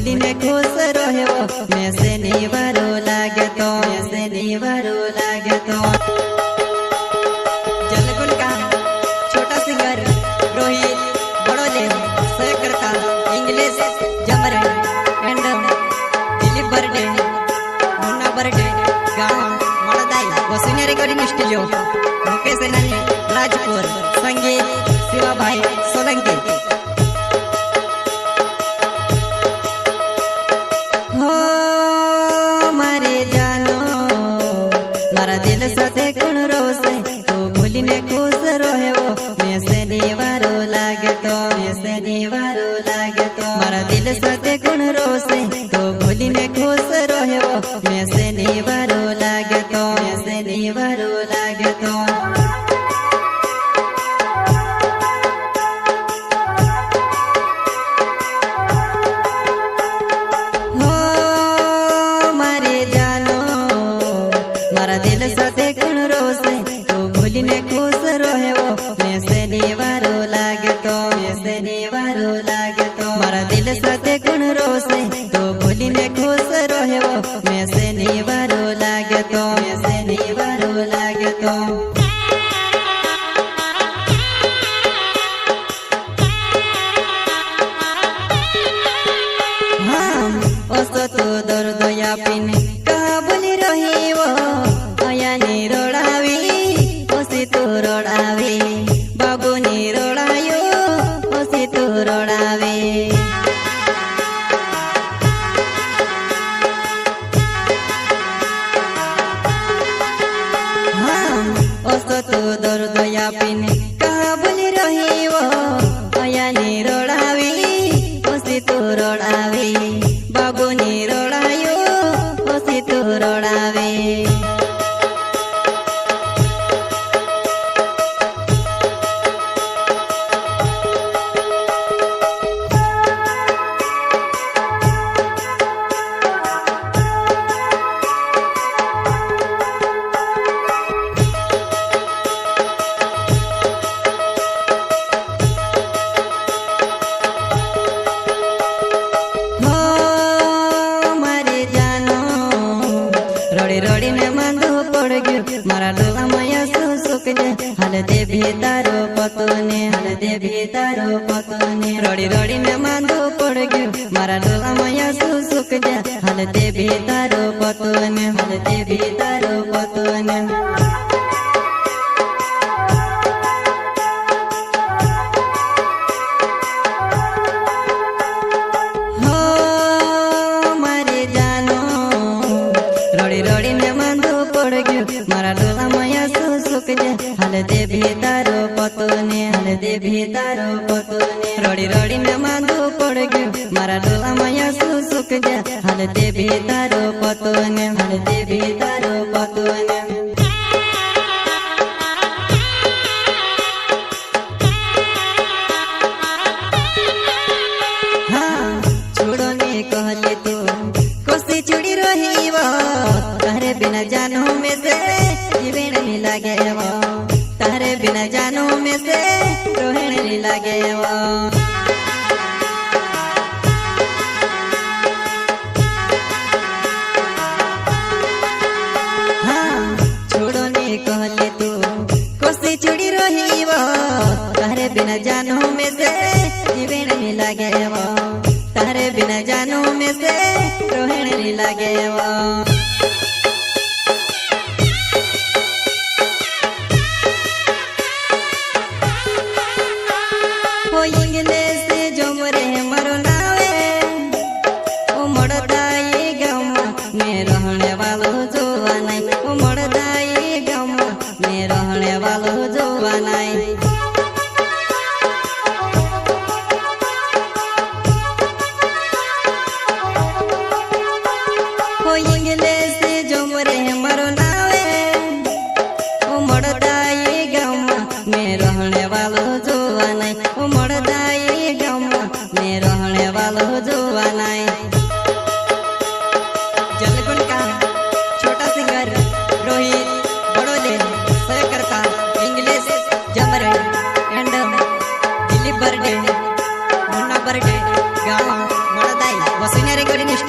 भूली ने खुश रहे वो मैं से निवारो लागे तो जलगुन का छोटा सिंगर रोहित बड़ोले शेखर का इंग्लिश जमर एंड दिलीप बर्डे मुन्ना बर्डे गाँव मलदाई वसुनिया रिकॉर्डिंग स्टूडियो मुकेश नन्नी राजपुर संगीत शिवा भाई सोलंकी। दिल साथे कौन रोसे तो भूली ने खुश रहे वो मैं से निवारो लागे तो मारा दिल साथे कौन रोसे तो भूली ने खुश रहे वो मैं से निवारो लागे तो दिल साथे कौन रोसे तो भूली ने खुश रहे वो मैं से निवारो लागे तो मारा दिल साथे कौन रोसे तो भूली ने खुश रहे वो मैं से निवारो लागे तो हाँ ओसो तो दर्द या पिने कहा बोली रही वो बाबू नी रोड़ायो ओसी तू रोड़ावे हाँ ओसो तू दर्द या पिने कहा बोली रही वो अया नी रोड़ावी ओसी तू रोड़ावे बाबू नी रोड़ायो ओसी तू रोड़ावे रोड़ी ने मांधो पड़ गयो मारा डोला माया सुख जे हाल दे भी तारो पतोने रोड़ी ने मांधो पड़ गयो मारा डोला माया सुख जे हाल दे भी तारो पतोने रोड़ी ने मांधो पड़ गयो मारा डोला माया सुख जे हाल दे भी तारो पतोने रोड़ी ने मांधो पड़ गयो मारा डोला माया सुख जे हाल दे भी तारो पतोने हाँ छोड़ो ने कहले तो कोसी चुड़ी रही वो तारे बिना जानू में से जीवन नहीं लागे वो तारे बिना जानू में से रोहन नहीं लागे वो हाँ छोड़ो ने कहले तू कोसी चुड़ी रही वो तारे बिना जानू में से जीवन नहीं लागे वो तारे बिना जानू में से रोहन नहीं लागे वो इंग्लिश जो मरे मरो नावे ओ मड़दाई गम में रहने वालो जोवा नहीं ओ मड़दाई गम में रहने वालो जोवा नहीं इंग्लिश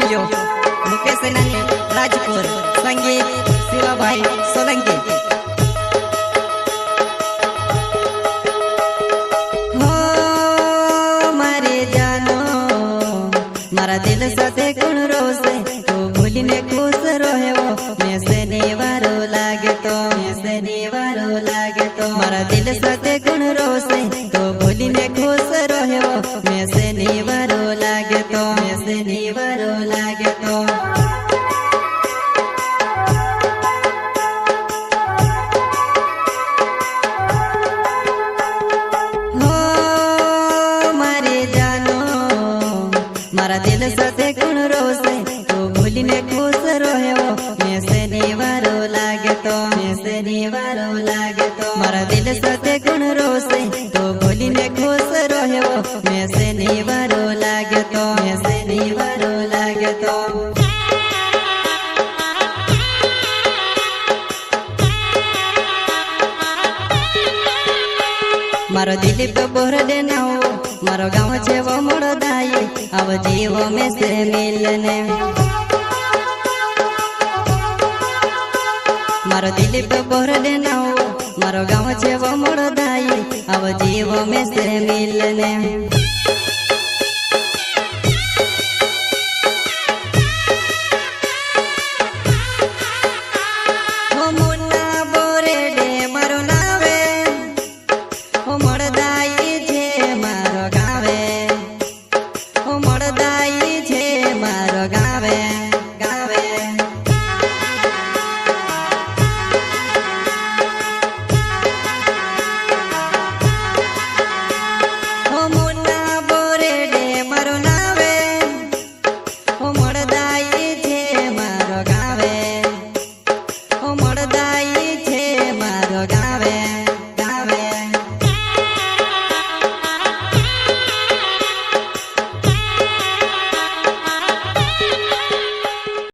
स्टूडियो मुकेश नंदी राजपुर संगीत शिवा भाई सोलंकी। हो मारे जानो मारा दिल साथे कोण रोसे तो भूलीने खुश रहो मैं से निवारो लागे तो मारा दिल साथे कोण रोसे तो भूलीने खुश रहो मैं से निवारो लागे तो हो मारे जानो मारा दिल साथे कोण रोसे तो भूलीने खुश रहो मैं से निवारो लागे तो मारा दिल साथे कोण रोसे तो भूलीने खुश रहो मैं से निवारो लागे तो मारो दिलीप बोरडे ना हो मारो गाँव छे वो मोड़ो दाई अब जीवो में से मिलने मारो दिलीप बोरडे ना हो मारो गाँव छे वो मोड़ो दाई अब जीवो में से मिलने।